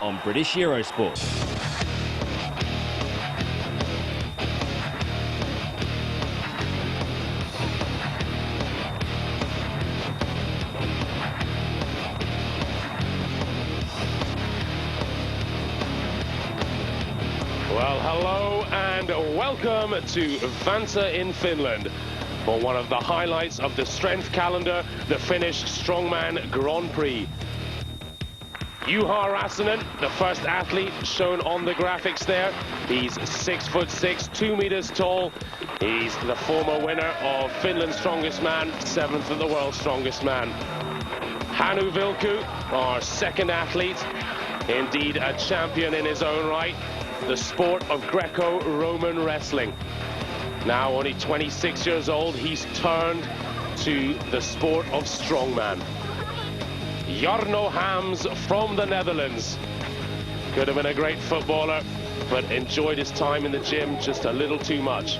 on British Eurosport. Well, hello and welcome to Vantaa in Finland for one of the highlights of the strength calendar, the Finnish Strongman Grand Prix. Juha Räsänen, the first athlete shown on the graphics there. He's 6'6", 2 meters tall. He's the former winner of Finland's Strongest Man, 7th of the World's Strongest Man. Hannu Vilku, our second athlete, indeed a champion in his own right. The sport of Greco-Roman wrestling. Now only 26 years old, he's turned to the sport of strongman. Jarno Hams from the Netherlands. Could have been a great footballer, but enjoyed his time in the gym just a little too much.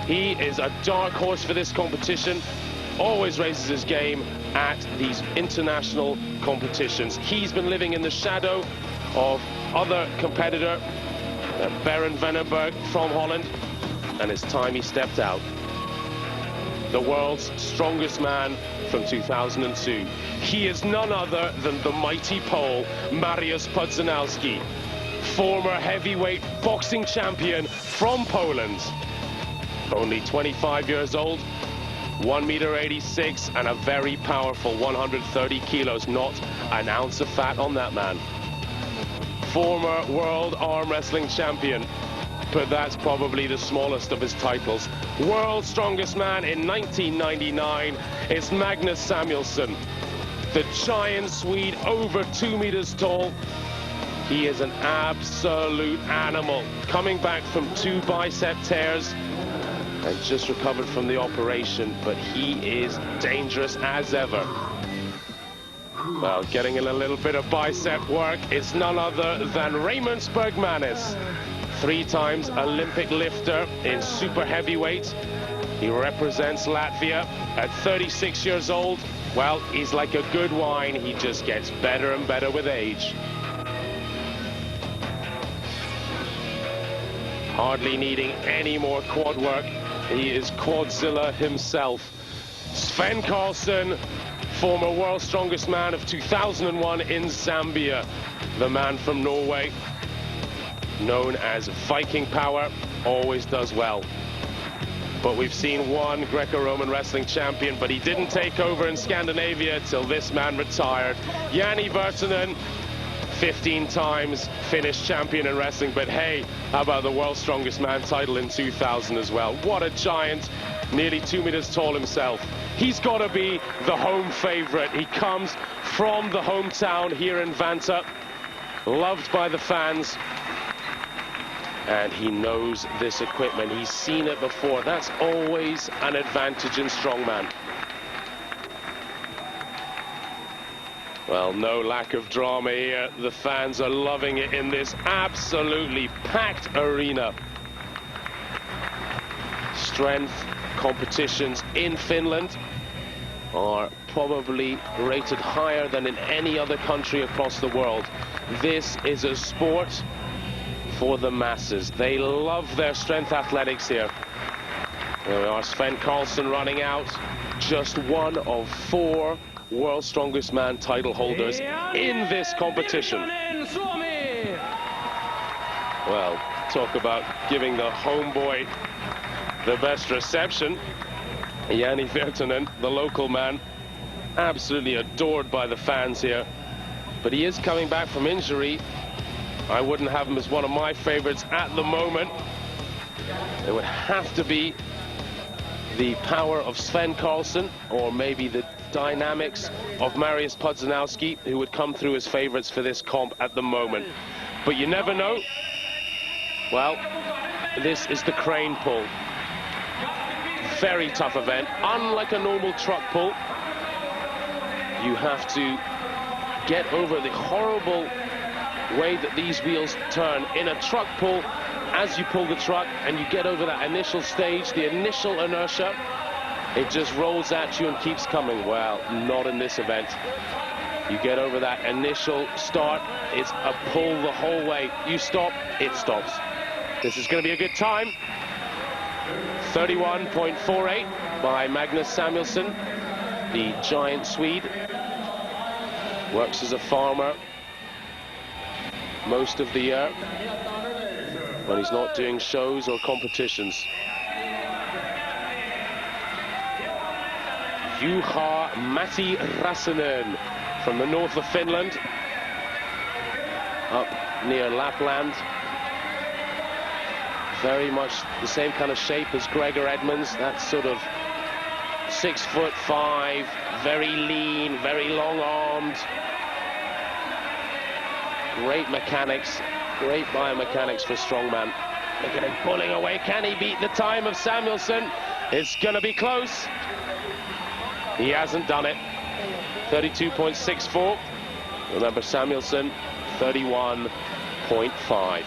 He is a dark horse for this competition, always raises his game at these international competitions. He's been living in the shadow of other competitor, Baron Venneberg from Holland, and it's time he stepped out. The world's strongest man from 2002. He is none other than the mighty Pole, Mariusz Pudzianowski, former heavyweight boxing champion from Poland. Only 25 years old, 1'86" and a very powerful 130 kilos, not an ounce of fat on that man. Former world arm wrestling champion, but that's probably the smallest of his titles. World's strongest man in 1999 is Magnus Samuelsson, the giant Swede, over 2 meters tall. He is an absolute animal, coming back from 2 bicep tears and just recovered from the operation, but he is dangerous as ever. Well, getting in a little bit of bicep work, it's none other than Raymond Bergmanis, 3 times Olympic lifter in super heavyweight. He represents Latvia at 36 years old. Well, he's like a good wine. He just gets better and better with age. Hardly needing any more quad work. He is Quadzilla himself. Sven Karlsson, former world's strongest man of 2001 in Zambia. The man from Norway, known as Viking Power, always does well. But we've seen one Greco-Roman wrestling champion, but he didn't take over in Scandinavia till this man retired. Jani Virtanen, 15 times Finnish champion in wrestling, but hey, how about the world's strongest man title in 2000 as well? What a giant, nearly 2 meters tall himself. He's got to be the home favorite. He comes from the hometown here in Vantaa, loved by the fans, and he knows this equipment. He's seen it before. That's always an advantage in strongman. Well, no lack of drama here. The fans are loving it in this absolutely packed arena. Strength competitions in Finland are probably rated higher than in any other country across the world. This is a sport for the masses. They love their strength athletics here. There we are, Sven Karlsson running out, just one of 4 World's Strongest Man title holders in this competition. Well, talk about giving the homeboy the best reception. Jani Virtanen, the local man, absolutely adored by the fans here. But he is coming back from injury. I wouldn't have him as one of my favorites at the moment. It would have to be the power of Sven Karlsson, or maybe the dynamics of Mariusz Pudzianowski, who would come through as favorites for this comp at the moment. But you never know. Well, this is the crane pull. Very tough event. Unlike a normal truck pull, you have to get over the horrible way that these wheels turn. In a truck pull, as you pull the truck and you get over that initial stage, the initial inertia, it just rolls at you and keeps coming. Well, not in this event. You get over that initial start, it's a pull the whole way. You stop, it stops. This is going to be a good time. 31.48 by Magnus Samuelsson, the giant Swede. Works as a farmer most of the year when he's not doing shows or competitions. Juha Matti Räsänen from the north of Finland, up near Lapland. Very much the same kind of shape as Gregor Edmonds. That sort of 6'5", very lean, very long-armed. Great mechanics, great biomechanics for strongman. Look at him pulling away. Can he beat the time of Samuelsson? It's going to be close. He hasn't done it. 32.64. Remember, Samuelsson, 31.5.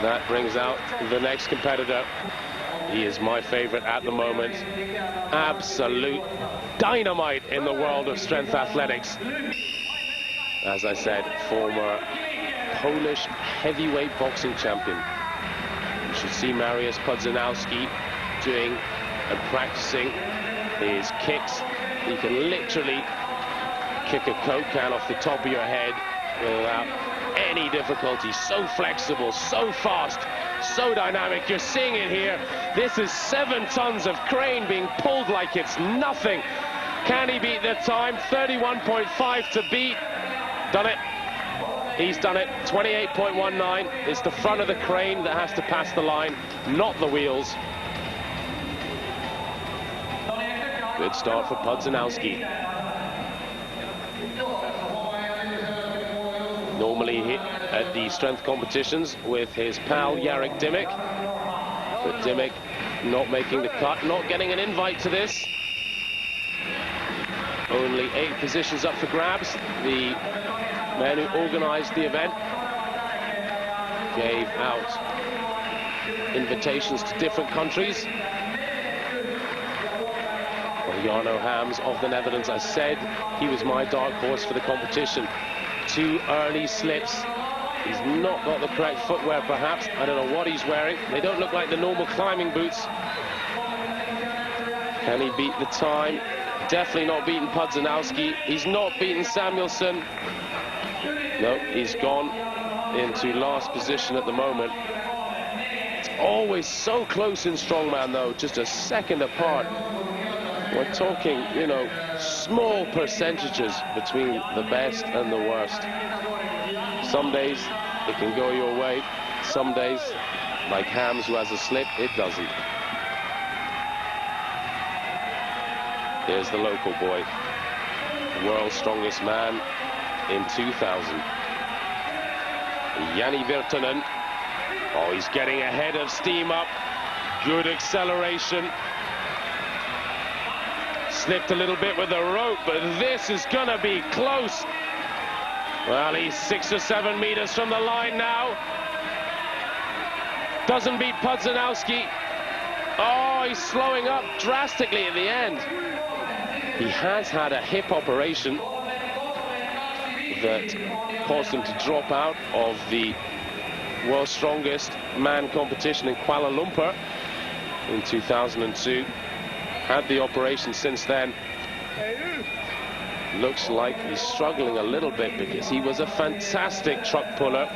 That brings out the next competitor. He is my favorite at the moment. Absolute dynamite in the world of strength athletics. As I said, former Polish heavyweight boxing champion. You should see Mariusz Pudzianowski doing and practicing his kicks. You can literally kick a Coke can off the top of your head without any difficulty. So flexible, so fast, so dynamic. You're seeing it here. This is 7 tons of crane being pulled like it's nothing. Can he beat the time? 31.5 to beat. Done it. He's done it. 28.19. It's the front of the crane that has to pass the line, not the wheels. Good start for Pudzianowski. Normally at the strength competitions with his pal Jarek Dimik, but Dimik not making the cut, not getting an invite to this. Only 8 positions up for grabs. The men who organised the event gave out invitations to different countries. Well, Jarno Hams of the Netherlands, I said he was my dark horse for the competition. 2 early slips. He's not got the correct footwear, perhaps. I don't know what he's wearing. They don't look like the normal climbing boots. Can he beat the time? Definitely not beating Pudzianowski. He's not beaten Samuelsson. No, he's gone into last position at the moment. It's always so close in strongman, though, just a second apart. We're talking, you know, small percentages between the best and the worst. Some days it can go your way. Some days, like Hams, who has a slip, it doesn't. Here's the local boy, world's strongest man in 2000. Jani Virtanen. Oh, he's getting ahead of steam up. Good acceleration. Slipped a little bit with the rope, but this is gonna be close. Well, he's 6 or 7 meters from the line now. Doesn't beat Pudzianowski. Oh, he's slowing up drastically at the end. He has had a hip operation that caused him to drop out of the world's strongest man competition in Kuala Lumpur in 2002. Had the operation since then. Looks like he's struggling a little bit because he was a fantastic truck puller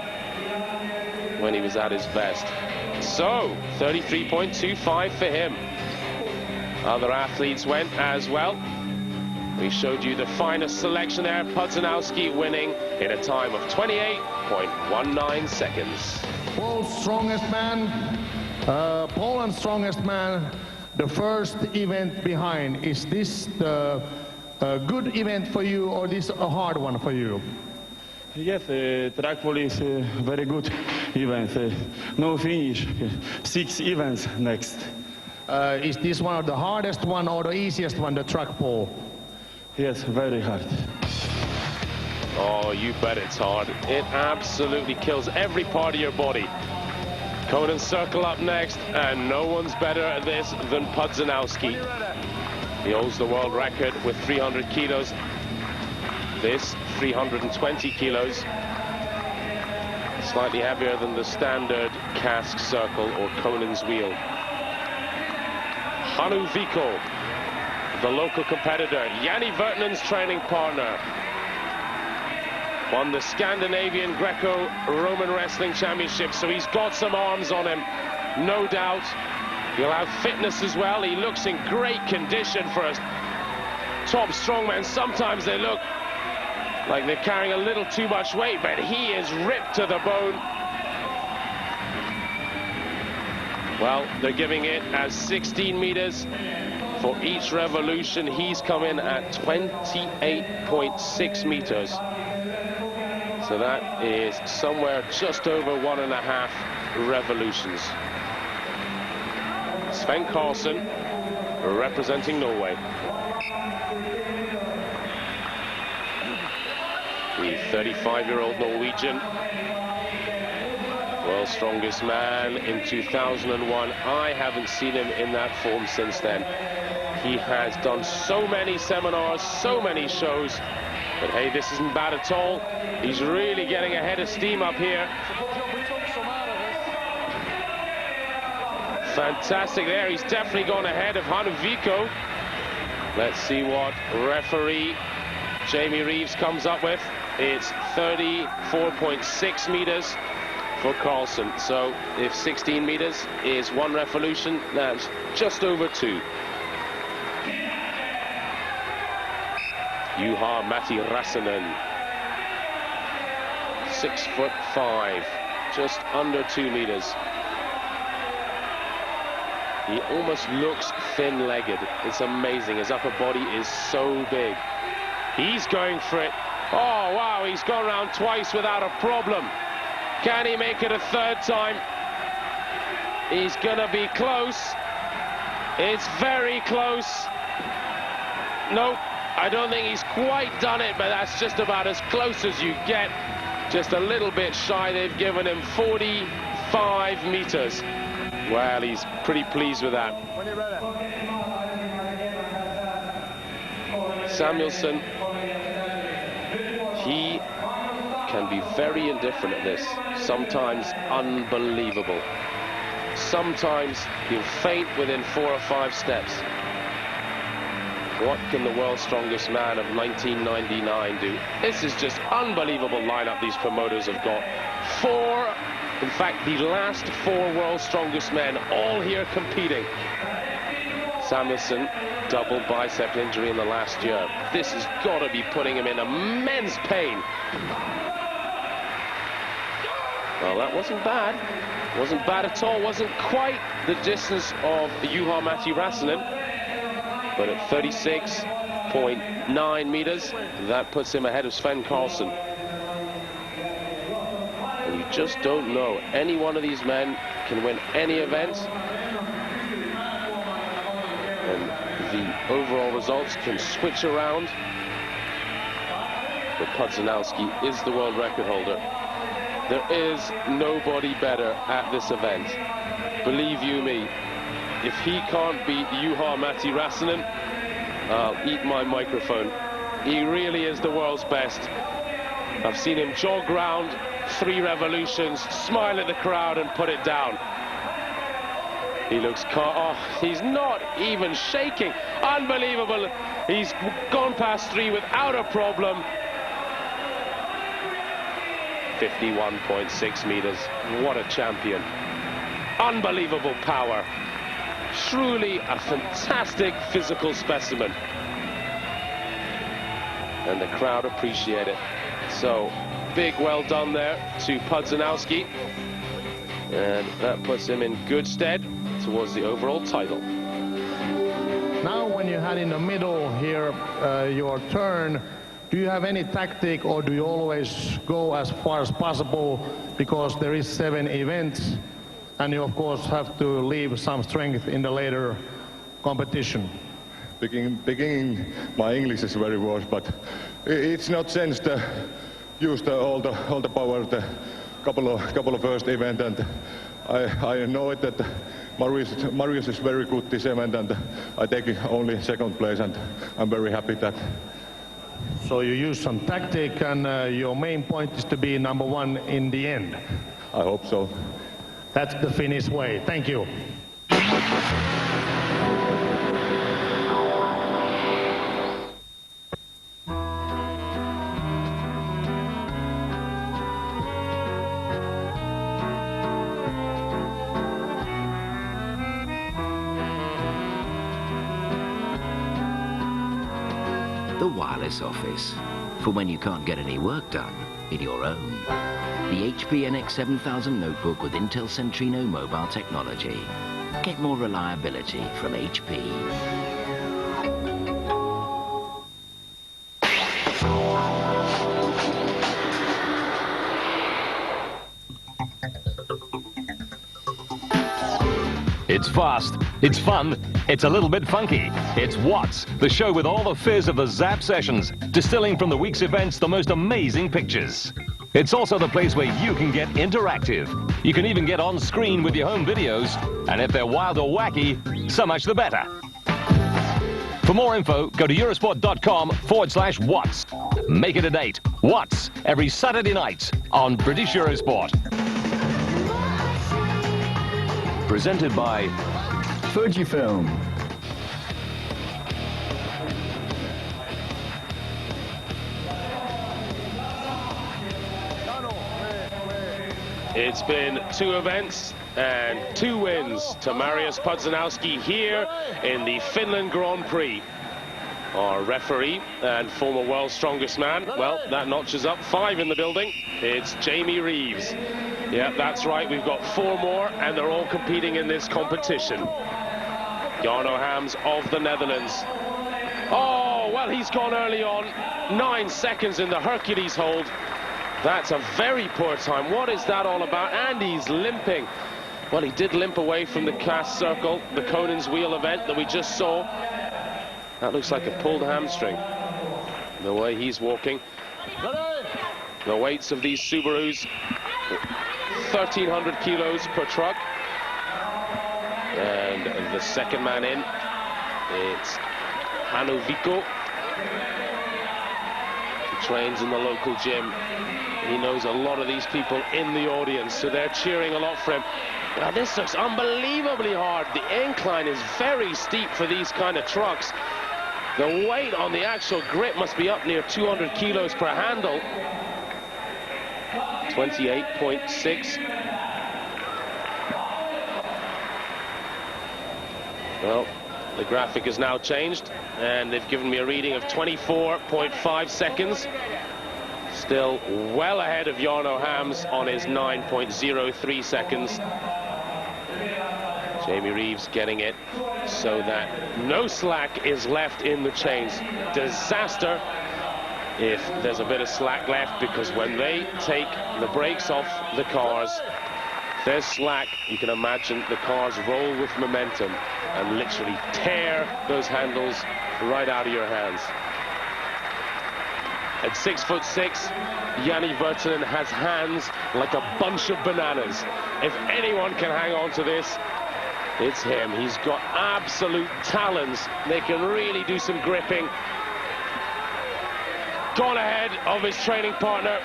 when he was at his best. So, 33.25 for him. Other athletes went as well. We showed you the finest selection there. Pudzianowski winning in a time of 28.19 seconds. World's strongest man, Poland's strongest man, the first event behind. Is this the good event for you, or this a hard one for you? Yes, track pole is a very good event. No finish, 6 events next. Is this one of the hardest one or the easiest one, the track pole? Yes, very hard. Oh, you bet it's hard. It absolutely kills every part of your body. Conan Circle up next, and no one's better at this than Pudzianowski. He holds the world record with 300 kilos This 320 kilos, slightly heavier than the standard cask circle or Conan's wheel. Hannu Viikko, the local competitor, Jani Virtanen's training partner, won the Scandinavian Greco-Roman Wrestling Championship, so he's got some arms on him, no doubt. He'll have fitness as well. He looks in great condition for a top strongman. Sometimes they look like they're carrying a little too much weight, but he is ripped to the bone. Well, they're giving it as 16 meters for each revolution. He's come in at 28.6 meters. So that is somewhere just over 1.5 revolutions. Sven Karlsen representing Norway. The 35-year-old Norwegian, world's strongest man in 2001. I haven't seen him in that form since then. He has done so many seminars, so many shows, but hey, this isn't bad at all. He's really getting a head of steam up here. Fantastic there. He's definitely gone ahead of Hannu Viikko. Let's see what referee Jamie Reeves comes up with. It's 34.6 meters for Karlsen. So if 16 meters is 1 revolution, that's just over 2. Juha-Matti Räsänen, 6'5", just under 2 meters. He almost looks thin-legged. It's amazing. His upper body is so big. He's going for it. Oh, wow, he's gone around twice without a problem. Can he make it a 3rd time? He's gonna be close. It's very close. Nope, I don't think he's quite done it, but that's just about as close as you get. Just a little bit shy. They've given him 45 meters. Well, he's pretty pleased with that. Samuelsson, he can be very indifferent at this, sometimes unbelievable. Sometimes he'll faint within 4 or 5 steps. What can the world's strongest man of 1999 do? This is just unbelievable lineup these promoters have got. 4, in fact, the last 4 world's strongest men, all here competing. Samuelsson, double bicep injury in the last year. This has got to be putting him in immense pain. Well, that wasn't bad. Wasn't bad at all. Wasn't quite the distance of Juha-Matti Räsänen. But at 36.9 meters, that puts him ahead of Sven Karlsen. And you just don't know. Any one of these men can win any event. And the overall results can switch around. But Pudzianowski is the world record holder. There is nobody better at this event. Believe you me, if he can't beat Juha-Matti Räsänen, I'll eat my microphone. He really is the world's best. I've seen him jog round 3 revolutions, smile at the crowd and put it down. He looks calm. Oh, he's not even shaking. Unbelievable. He's gone past 3 without a problem. 51.6 meters. What a champion. Unbelievable power. Truly a fantastic physical specimen. And the crowd appreciate it. So, big well done there to Pudzianowski. And that puts him in good stead towards the overall title. Now when you had in the middle here your turn, do you have any tactic or do you always go as far as possible because there is 7 events and you of course have to leave some strength in the later competition? Beginning my English is very worse, but it's not sense to use all the power the couple of first event, and I know it that Marius is very good this event, and I take only 2nd place, and I'm very happy that So you use some tactic, and your main point is to be number one in the end. I hope so. That's the Finnish way. Thank you. The wireless office, for when you can't get any work done in your own. The HP NX7000 notebook with Intel Centrino mobile technology. Get more reliability from HP. It's fast, it's fun, it's a little bit funky. It's Watts, the show with all the fizz of the Zap sessions, distilling from the week's events the most amazing pictures. It's also the place where you can get interactive. You can even get on screen with your home videos, and if they're wild or wacky, so much the better. For more info, go to eurosport.com/Watts. Make it a date. Watts, every Saturday night on British Eurosport. Presented by Fujifilm. It's been 2 events and 2 wins to Mariusz Pudzianowski here in the Finland Grand Prix. Our referee and former world's strongest man, well, that notches up 5 in the building. It's Jamie Reeves. Yeah, that's right, we've got 4 more, and they're all competing in this competition. Jarno Hams of the Netherlands. Oh, well, he's gone early on. 9 seconds in the Hercules hold. That's a very poor time. What is that all about? And he's limping. Well, he did limp away from the cast circle, the Conan's wheel event that we just saw. That looks like a pulled hamstring, the way he's walking. The weights of these Subarus, 1,300 kilos per truck. And the second man in, it's Hannu Viikko. He trains in the local gym. He knows a lot of these people in the audience, so they're cheering a lot for him. Now, this looks unbelievably hard. The incline is very steep for these kind of trucks. The weight on the actual grip must be up near 200 kilos per handle. 28.6. Well, the graphic has now changed, and they've given me a reading of 24.5 seconds. Still well ahead of Jarno Hams on his 9.03 seconds. Jamie Reeves getting it so that no slack is left in the chains. Disaster if there's a bit of slack left, because when they take the brakes off the cars, there's slack. You can imagine the cars roll with momentum and literally tear those handles right out of your hands. At 6'6", Jani Virtanen has hands like a bunch of bananas. If anyone can hang on to this, it's him. He's got absolute talons. They can really do some gripping. Gone ahead of his training partner.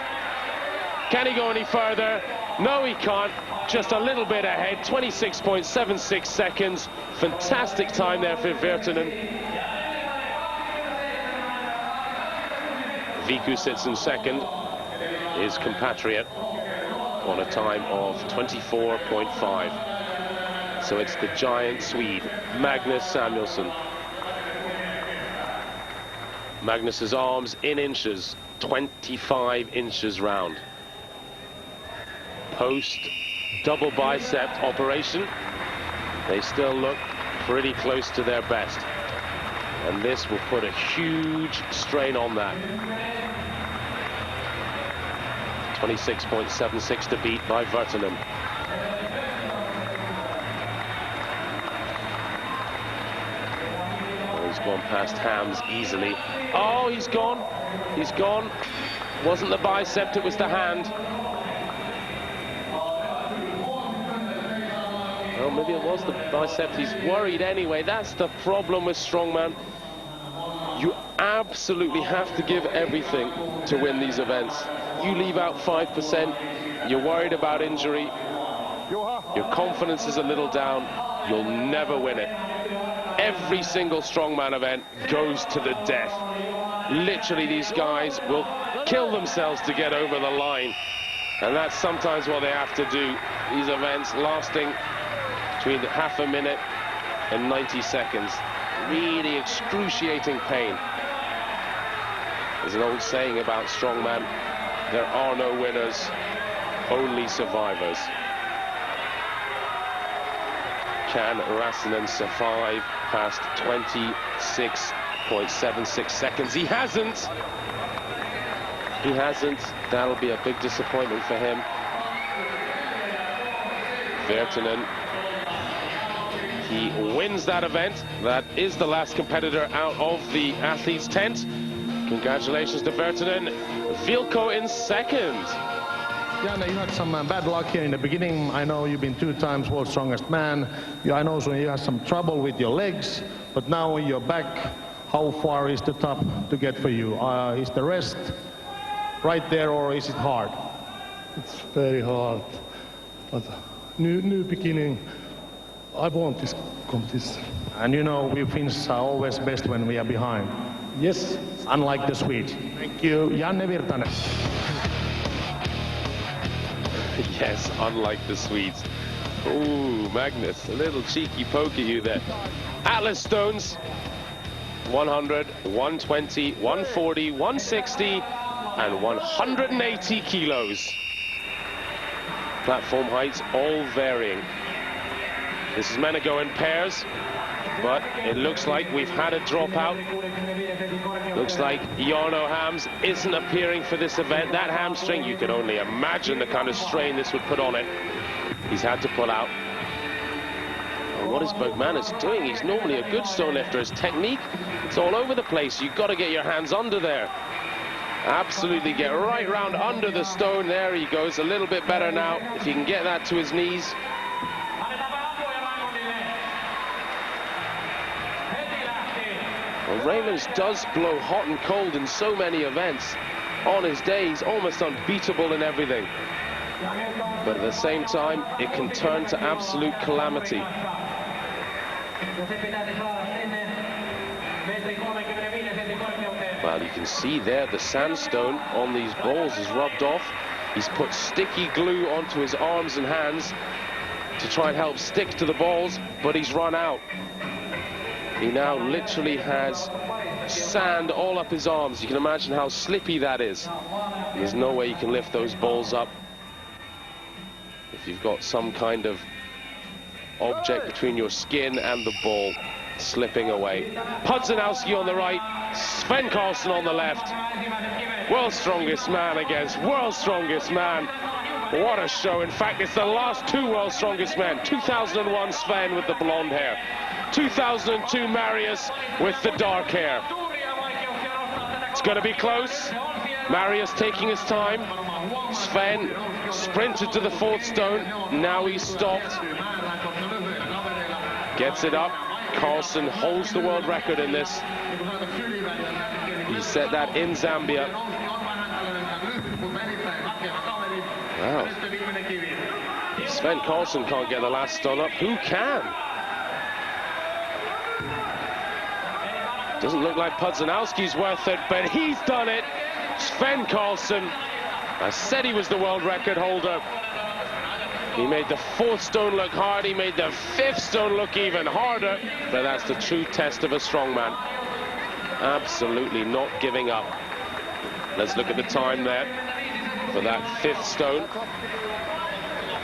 Can he go any further? No, he can't. Just a little bit ahead. 26.76 seconds. Fantastic time there for Virtanen. Viikko sits in second, his compatriot, on a time of 24.5. So it's the giant Swede, Magnus Samuelsson. Magnus's arms in inches, 25 inches round. Post double bicep operation, they still look pretty close to their best. And this will put a huge strain on that. 26.76 to beat by Virtanen. Oh, he's gone past Hams easily. Oh, he's gone. He's gone. Wasn't the bicep, it was the hand. Well, maybe it was the bicep. He's worried anyway. That's the problem with strongman. You absolutely have to give everything to win these events. You leave out 5%, you're worried about injury, your confidence is a little down, you'll never win it. Every single strongman event goes to the death. Literally, these guys will kill themselves to get over the line. And that's sometimes what they have to do. These events lasting between half a minute and 90 seconds. Really excruciating pain. There's an old saying about strongman, there are no winners, only survivors. Can Rassinen survive past 26.76 seconds? He hasn't. He hasn't. That'll be a big disappointment for him. Virtanen. He wins that event. That is the last competitor out of the athletes' tent. Congratulations to Virtanen. Vilko in second. Janne, you had some bad luck here in the beginning. I know you've been 2 times world's strongest man. I know so you had some trouble with your legs, but now you're back. How far is the top to get for you? Is the rest right there, or is it hard? It's very hard, but new beginning. I want this competition. And you know, we Finns are always best when we are behind. Yes. Unlike the Swedes. Thank you, Janne Virtanen. Yes, unlike the Swedes. Ooh, Magnus, a little cheeky poke at you there. Atlas stones, 100, 120, 140, 160, and 180 kilos. Platform heights all varying. This is meant to go in pairs, but it looks like we've had a dropout. Looks like Jarno Hams isn't appearing for this event. That hamstring, you can only imagine the kind of strain this would put on it. He's had to pull out. And what is Bergmanis doing? He's normally a good stone lifter. His technique, it's all over the place. You've got to get your hands under there. Absolutely get right round under the stone. There he goes, a little bit better now. If he can get that to his knees. Well, Raymond's does blow hot and cold in so many events. On his day, he's almost unbeatable in everything. But at the same time, it can turn to absolute calamity. Well, you can see there the sandstone on these balls is rubbed off. He's put sticky glue onto his arms and hands to try and help stick to the balls, but he's run out. He now literally has sand all up his arms. You can imagine how slippy that is. There's no way you can lift those balls up if you've got some kind of object between your skin and the ball slipping away. Pudzianowski on the right, Sven Karlsson on the left. World's strongest man against world's strongest man. What a show. In fact, it's the last 2 world's strongest men. 2001 Sven with the blonde hair. 2002 Marius with the dark hair. It's going to be close. Marius taking his time. Sven sprinted to the 4th stone. Now he's stopped. Gets it up. Karlsson holds the world record in this. He set that in Zambia. Wow. If Sven Karlsson can't get the last stone up, who can? Doesn't look like Pudzianowski's worth it, but he's done it. Sven Karlsson. I said he was the world record holder. He made the 4th stone look hard. He made the 5th stone look even harder. But that's the true test of a strongman. Absolutely not giving up. Let's look at the time there for that 5th stone.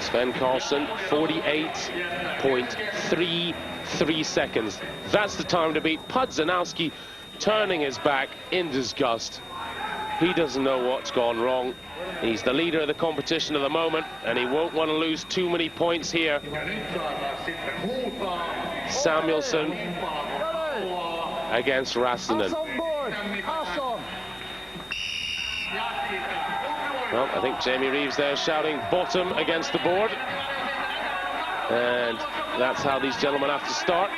Sven Karlsson, 48.33 seconds. That's the time to beat. Pudzianowski turning his back in disgust. He doesn't know what's gone wrong. He's the leader of the competition at the moment, and he won't want to lose too many points here. Samuelsson against Rassinen. Well, I think Jamie Reeves there shouting bottom against the board. And that's how these gentlemen have to start.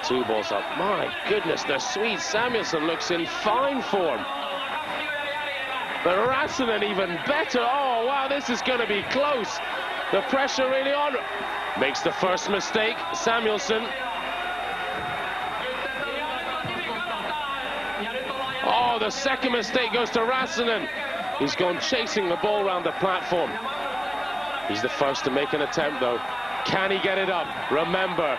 2 balls up. My goodness, the Swede Samuelsson looks in fine form. But Räsänen even better. Oh, wow, this is going to be close. The pressure really on. Makes the first mistake, Samuelsson. Oh, the second mistake goes to Räsänen. He's gone chasing the ball around the platform. He's the first to make an attempt, though. Can he get it up? Remember,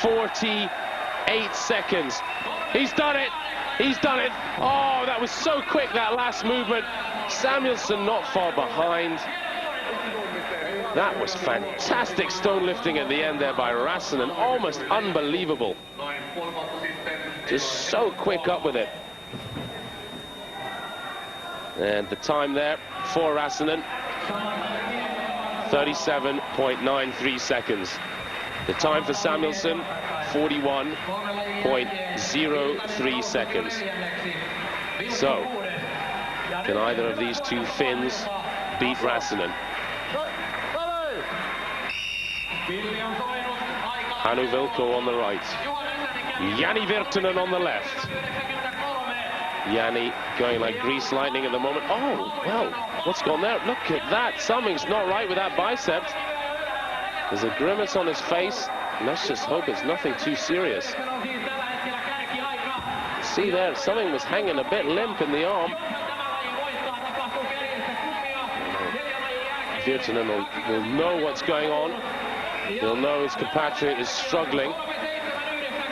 48 seconds. He's done it. He's done it. Oh, that was so quick, that last movement. Samuelsson not far behind. That was fantastic stone lifting at the end there by Räsänen. Almost unbelievable. Just so quick up with it. And the time there for Räsänen, 37.93 seconds. The time for Samuelsson, 41.03 seconds. So, can either of these two Finns beat Räsänen? Hannu Vilko on the right. Jani Virtanen on the left. Jani going like grease lightning at the moment. Oh, well, what's gone there? Look at that. Something's not right with that bicep. There's a grimace on his face. Let's just hope it's nothing too serious. See there, something was hanging a bit limp in the arm. Virtanen will know what's going on. He'll know his compatriot is struggling.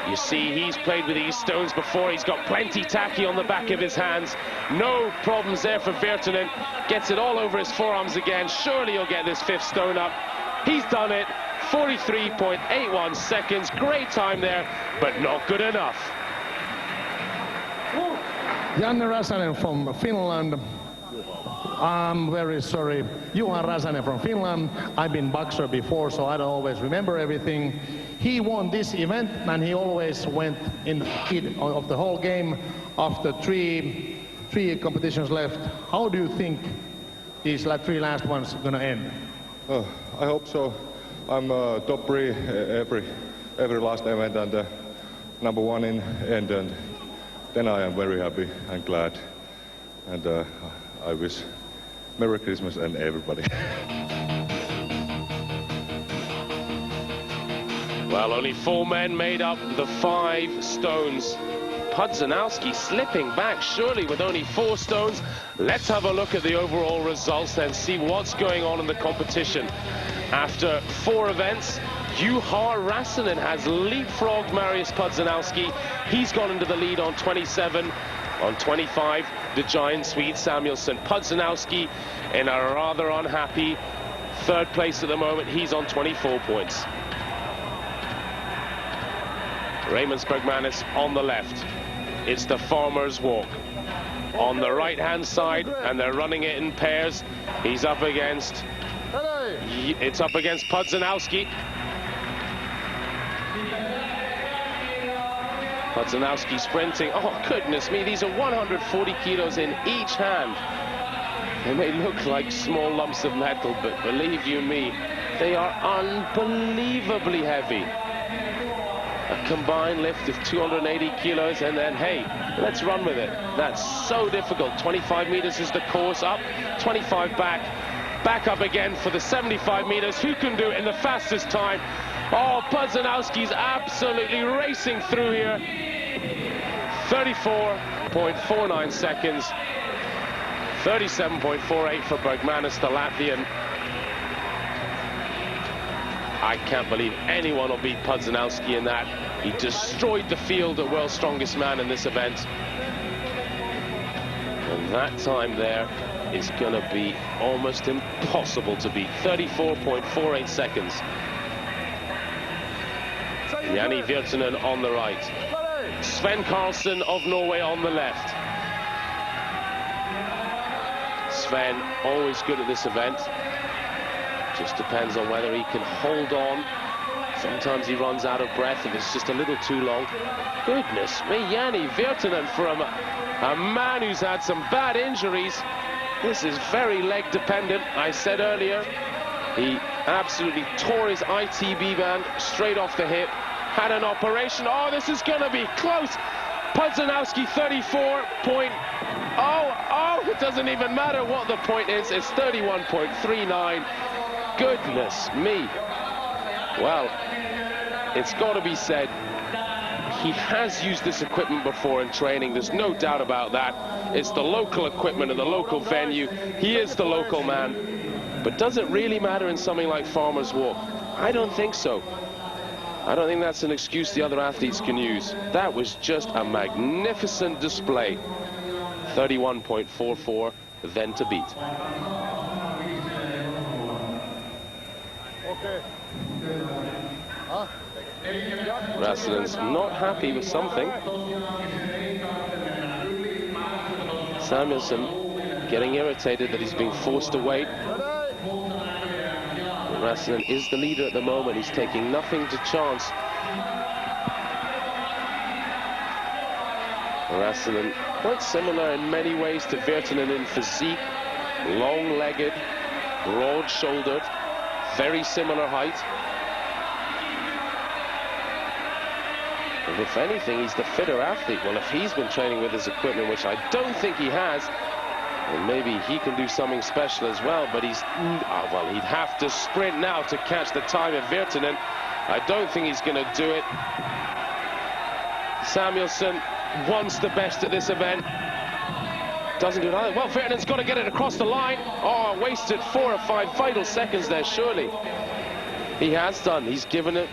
You see, he's played with these stones before. He's got plenty tacky on the back of his hands. No problems there for Virtanen. Gets it all over his forearms again. Surely he'll get this 5th stone up. He's done it. 43.81 seconds. Great time there, but not good enough. Janne Räsänen from Finland. I'm very sorry. Juha Räsänen from Finland. I've been boxer before, so I don't always remember everything. He won this event, and he always went in the lead of the whole game after three competitions left. How do you think these 3 last ones are going to end? I hope so. I'm top 3 every last event and number 1 in end, and then I am very happy and glad, and I wish Merry Christmas and everybody. Well, only 4 men made up the 5 stones. Pudzianowski slipping back, surely, with only 4 stones. Let's have a look at the overall results and see what's going on in the competition. After 4 events, Juha Räsänen has leapfrogged Marius Pudzianowski. He's gone into the lead on 27. On 25, the giant Swede Samuelsson. Pudzianowski in a rather unhappy 3rd place at the moment. He's on 24 points. Raymond Bergmanis on the left. It's the farmer's walk. On the right-hand side, and they're running it in pairs. He's up against... It's up against Pudzianowski. Pudzianowski sprinting. Oh, goodness me, these are 140 kilos in each hand. They may look like small lumps of metal, but believe you me, they are unbelievably heavy. A combined lift of 280 kilos, and then, hey, let's run with it. That's so difficult. 25 meters is the course up, 25 back, back up again for the 75 meters. Who can do it in the fastest time? Oh, Pudzianowski's absolutely racing through here. 34.49 seconds. 37.48 for Bergmanis, the Latvian. I can't believe anyone will beat Pudzianowski in that. He destroyed the field at World's Strongest Man in this event. And that time there is going to be almost impossible to beat. 34.48 seconds. Jani Virtanen on the right. Sven Karlsson of Norway on the left. Sven, always good at this event. Just depends on whether he can hold on. Sometimes he runs out of breath if it's just a little too long. Goodness me, Jani Virtanen, for a man who's had some bad injuries. This is very leg dependent. I said earlier, he absolutely tore his ITB band straight off the hip. had an operation. Oh, this is going to be close. Pudzianowski 34 point. Oh, it doesn't even matter what the point is. It's 31.39. Goodness me. Well, it's got to be said, he has used this equipment before in training. There's no doubt about that. It's the local equipment and the local venue. He is the local man. But does it really matter in something like Farmers Walk? I don't think so. I don't think that's an excuse the other athletes can use. That was just a magnificent display. 31.44, then to beat. Okay. Rassinen's not happy with something. Samuelsson getting irritated that he's being forced to wait. Rassinen is the leader at the moment. He's taking nothing to chance. Rassinen quite similar in many ways to Virtanen in physique. Long-legged, broad-shouldered, very similar height. And if anything, he's the fitter athlete. Well, if he's been training with his equipment, which I don't think he has, then maybe he can do something special as well. But he's, well, he'd have to sprint now to catch the time of Virtanen. I don't think he's going to do it. Samuelsson wants the best at this event. Doesn't do it either. Well, Virtanen's got to get it across the line. Oh, wasted 4 or 5 vital seconds there, surely. He has done. He's given it.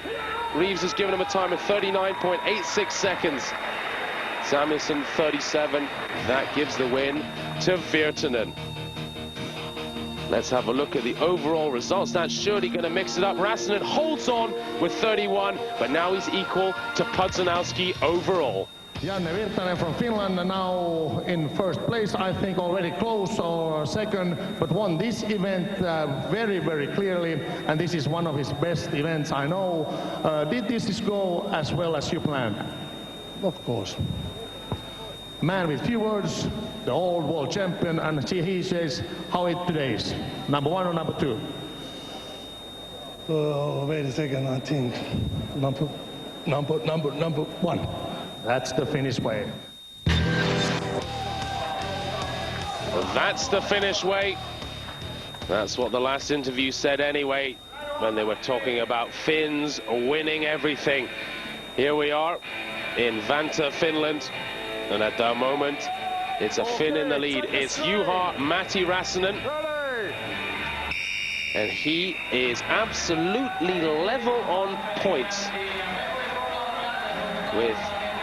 Reeves has given him a time of 39.86 seconds. Samuelsson 37. That gives the win to Virtanen. Let's have a look at the overall results. That's surely going to mix it up. Rassinen holds on with 31, but now he's equal to Pudzianowski overall. Janne Virtanen from Finland now in first place, I think already close or second, but won this event very, very clearly, and this is one of his best events, I know. Did this go as well as you planned? Of course. Man with few words, the old world champion, and he says how it today's. Number 1 or number 2? Wait a second, I think number 1. That's the Finnish way. That's the Finnish way. That's what the last interview said anyway, when they were talking about Finns winning everything. Here we are in Vantaa, Finland, and at the moment, it's a Finn in the lead. It's Matti Rassinen. And he is absolutely level on points with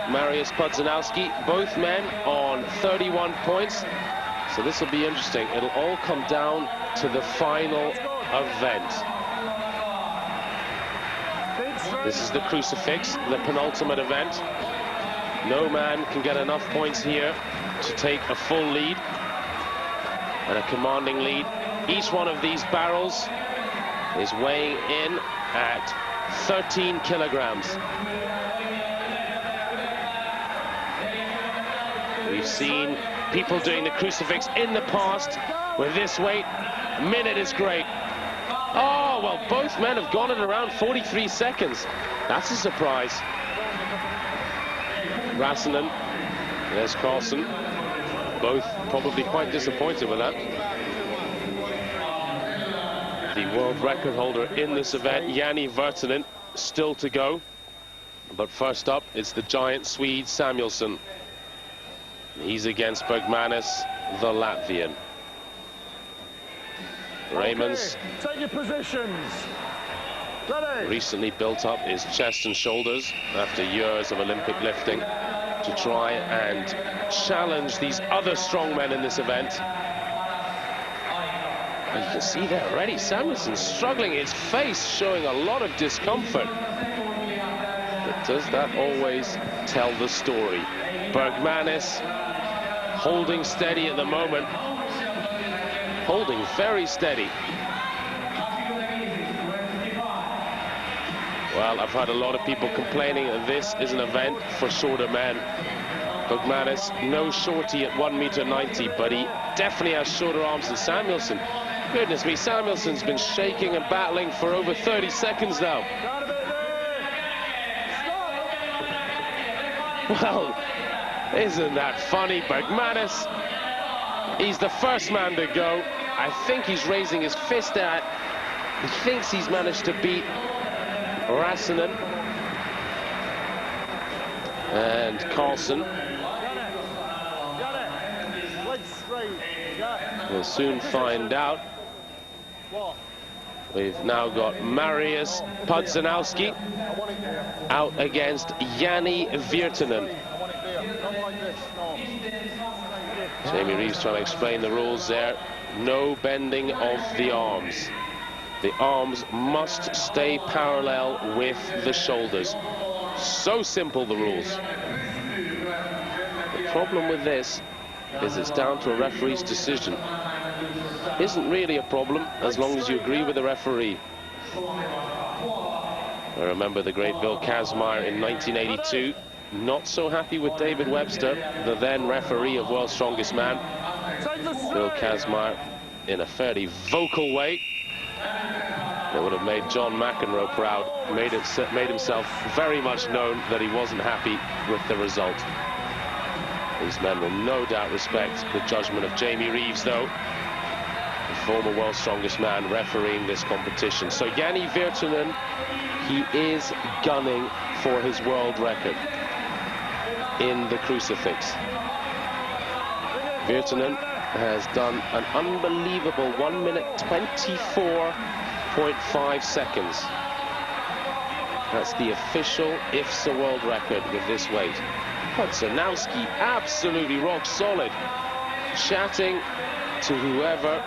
Marius Pudzianowski, both men on 31 points. So this will be interesting. It'll all come down to the final event. This is the crucifix, the penultimate event. No man can get enough points here to take a full lead and a commanding lead. Each one of these barrels is weighing in at 13 kilograms. We've seen people doing the crucifix in the past with this weight. A minute is great. Oh, well, both men have gone at around 43 seconds. That's a surprise. Rassinen, there's Carlson. Both probably quite disappointed with that. The world record holder in this event, Janne Virtanen, still to go. But first up, it's the giant Swede, Samuelsson. He's against Bergmanis, the Latvian. Raymond's take your positions. Ready. Recently built up his chest and shoulders after years of Olympic lifting to try and challenge these other strongmen in this event. And you can see there already, Samuelsson struggling, his face showing a lot of discomfort. But does that always tell the story? Bergmanis holding steady at the moment, holding very steady. Well, I've heard a lot of people complaining that this is an event for shorter men. Bergmanis, no shorty at 1.90 m, but he definitely has shorter arms than Samuelsson. Goodness me, Samuelsson's been shaking and battling for over 30 seconds now. Well, isn't that funny? Bergmanis, he's the first man to go. I think he's raising his fist at. He thinks he's managed to beat Rassinen and Carlson. We'll soon find out. We've now got Marius Pudzianowski out against Jani Virtanen. Jamie Reeves trying to explain the rules there. No bending of the arms. The arms must stay parallel with the shoulders. So simple, the rules. The problem with this is it's down to a referee's decision. Isn't really a problem as long as you agree with the referee. I remember the great Bill Kazmaier in 1982, not so happy with David Webster, the then referee of World's Strongest Man. Bill Kazmaier, in a fairly vocal way, that would have made John McEnroe proud, made himself very much known that he wasn't happy with the result. These men will no doubt respect the judgment of Jamie Reeves, though, the former World's Strongest Man refereeing this competition. So Jani Virtanen, he is gunning for his world record in the crucifix. Virtanen has done an unbelievable 1 minute 24.5 seconds. That's the official IFSA world record with this weight. Pudzianowski absolutely rock solid, chatting to whoever.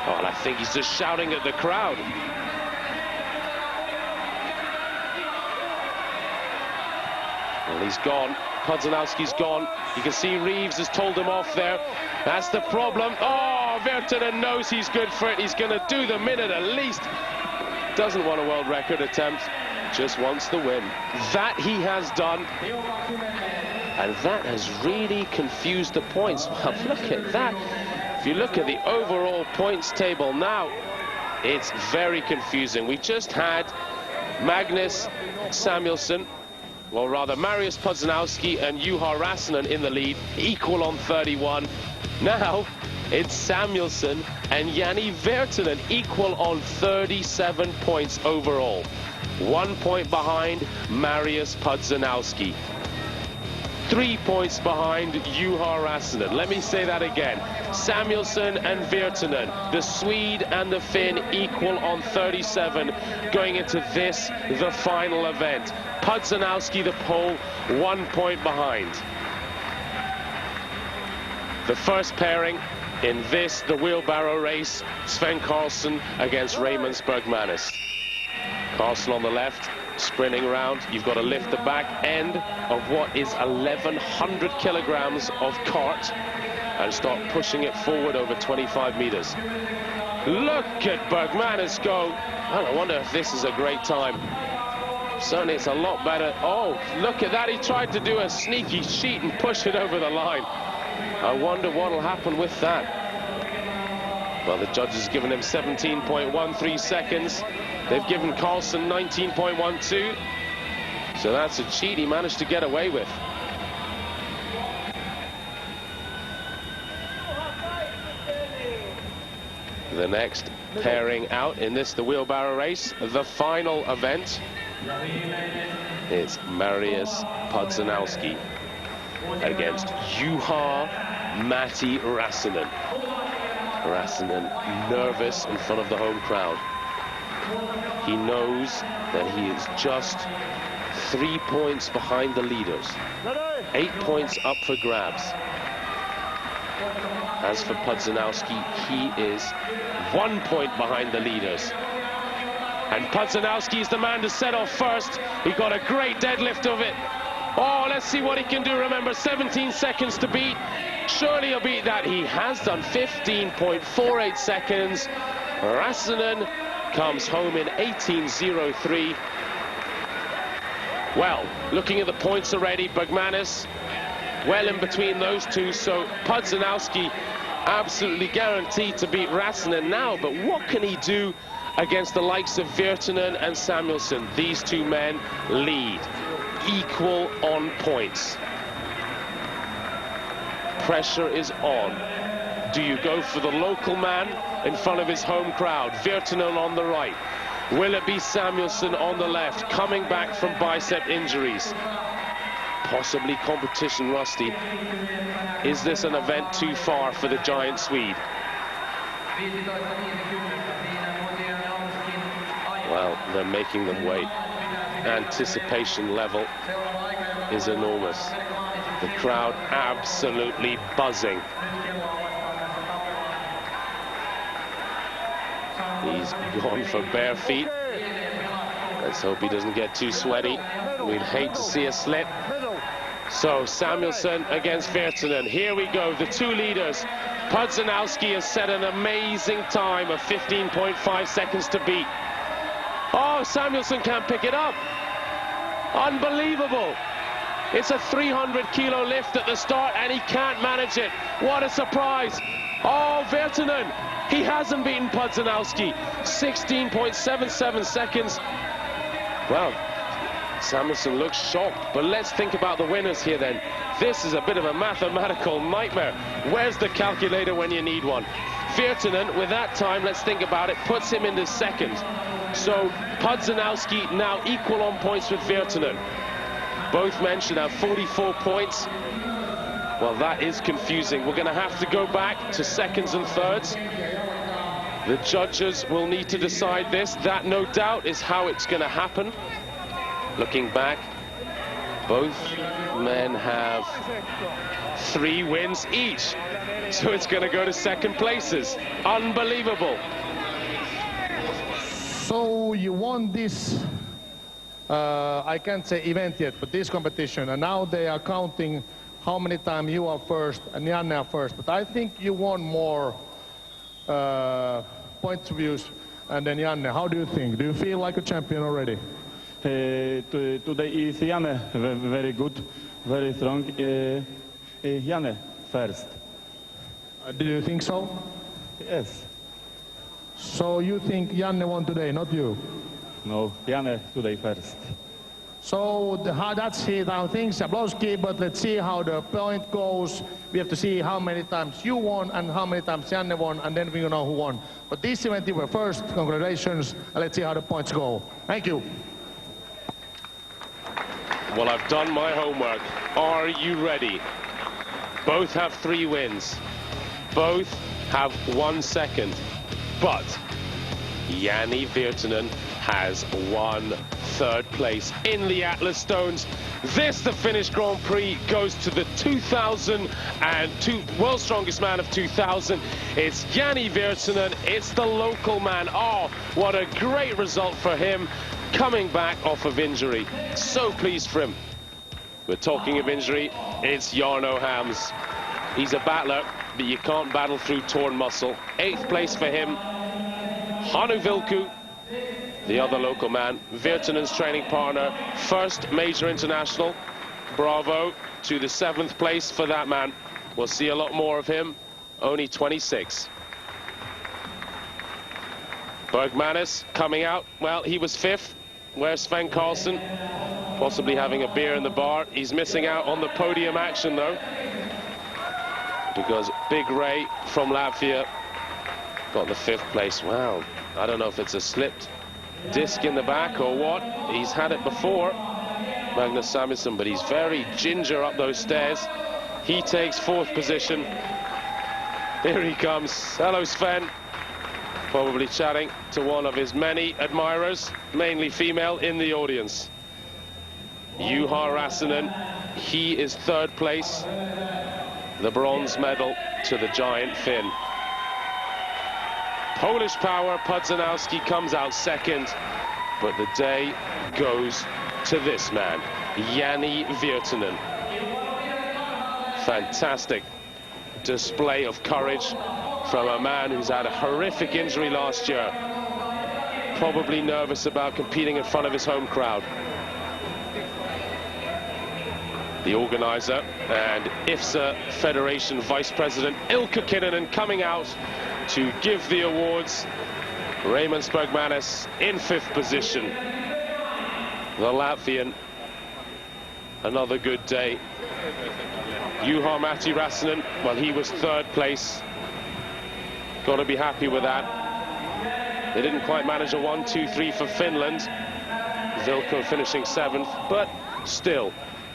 Oh, and I think he's just shouting at the crowd. Well, he's gone. Pudzianowski's gone. You can see Reeves has told him off there. That's the problem. Oh, Virtanen knows he's good for it. He's going to do the minute at least. Doesn't want a world record attempt, just wants the win. That he has done. And that has really confused the points. Well, look at that. If you look at the overall points table now, it's very confusing. We just had Magnus Samuelsson, well, rather Marius Pudzianowski and Juha Rassinen in the lead, equal on 31. Now it's Samuelsson and Jani Virtanen equal on 37 points overall. 1 point behind Marius Pudzianowski. 3 points behind Juha Rassinen. Let me say that again. Samuelsson and Virtanen, the Swede and the Finn, equal on 37 going into this, the final event. Pudzianowski, the Pole, 1 point behind. The first pairing in this, the wheelbarrow race, Sven Carlson against Raymond Bergmanis. Carlson on the left, sprinting around. You've got to lift the back end of what is 1,100 kilograms of cart and start pushing it forward over 25 meters. Look at Bergmanis go. Well, I wonder if this is a great time. Certainly it's a lot better. Oh, look at that. He tried to do a sneaky cheat and push it over the line. I wonder what will happen with that. Well, the judges have given him 17.13 seconds. They've given Carlson 19.12. So that's a cheat he managed to get away with. The next pairing out in this, the wheelbarrow race, the final event, is Marius Pudzianowski against Juha Matti Rassinen. Rassinen nervous in front of the home crowd. He knows that he is just 3 points behind the leaders. 8 points up for grabs. As for Pudzianowski, he is 1 point behind the leaders. And Pudzianowski is the man to set off first. He got a great deadlift of it. Oh, let's see what he can do. Remember, 17 seconds to beat. Surely he'll beat that. He has done 15.48 seconds. Rassinen comes home in 18.03. Well, looking at the points already, Bergmanis well in between those two, so Pudzianowski absolutely guaranteed to beat Rassinen now, but what can he do against the likes of Virtanen and Samuelsson? These two men lead. equal on points. Pressure is on. Do you go for the local man in front of his home crowd? Virtanen on the right. Will it be Samuelsson on the left, coming back from bicep injuries? Possibly competition rusty. Is this an event too far for the giant Swede? Well, they're making them wait. Anticipation level is enormous. The crowd absolutely buzzing. He's gone for bare feet. Let's hope he doesn't get too sweaty. We'd hate to see a slip. So Samuelsson against Virtanen. Here we go, the two leaders. Pudzianowski has set an amazing time of 15.5 seconds to beat. Oh, Samuelsson can't pick it up. Unbelievable. It's a 300-kilo lift at the start, and he can't manage it. What a surprise. Oh, Virtanen, he hasn't beaten Pudzianowski. 16.77 seconds. Well, Samuelsson looks shocked, but let's think about the winners here then. This is a bit of a mathematical nightmare. Where's the calculator when you need one? Virtanen, with that time, let's think about it, puts him into second. So Pudzianowski now equal on points with Virtanen. Both men should have 44 points. Well, that is confusing. We're going to have to go back to seconds and thirds. The judges will need to decide this. That, no doubt, is how it's going to happen. Looking back, both men have 3 wins each. So it's going to go to second places. Unbelievable. So you won this, I can't say event yet, but this competition, and now they are counting how many times you are first and Janne are first. But I think you won more points views and then Janne. How do you think? Do you feel like a champion already? Today is Janne very good, very strong. Janne first. Do you think so? Yes. So you think Janne won today, not you? No, Janne today first. So that's it, how things Jablonski, but let's see how the point goes. We have to see how many times you won and how many times Janne won, and then we know who won. But this event you were first, congratulations, and let's see how the points go. Thank you. Well, I've done my homework. Are you ready? Both have 3 wins. Both have 1 second. But Jani Virtanen has won 3rd place in the Atlas Stones. This, the Finnish Grand Prix, goes to the 2002 World's Strongest Man of 2000. It's Jani Virtanen. It's the local man. Oh, what a great result for him, coming back off of injury. So pleased for him. We're talking of injury. It's Jarno Hams. He's a battler, but you can't battle through torn muscle. 8th place for him. Hannu Vilku, the other local man, Virtanen's training partner, 1st major international. Bravo to the 7th place for that man. We'll see a lot more of him, only 26. Bergmanis coming out, well, he was 5th. Where's Sven Karlsson? Possibly having a beer in the bar. He's missing out on the podium action though, because Big Ray from Latvia got the 5th place. Wow, I don't know if it's a slipped disc in the back or what. He's had it before, Magnus Samuelsson, but he's very ginger up those stairs. He takes 4th position. Here he comes. Hello, Sven. Probably chatting to one of his many admirers, mainly female, in the audience. Juha Räsänen, he is 3rd place. The bronze medal to the giant Finn. Polish power, Pudzianowski comes out 2nd, but the day goes to this man, Jani Virtanen. Fantastic display of courage from a man who's had a horrific injury last year. Probably nervous about competing in front of his home crowd. The organizer and IFSA Federation Vice President Ilkka Kinnunen coming out to give the awards. Raymond Bergmanis in 5th position. The Latvian Another good day. Juha Matti Räsänen, well, he was third place. Got to be happy with that. They didn't quite manage a 1-2-3 for Finland. Vilko finishing 7th, but still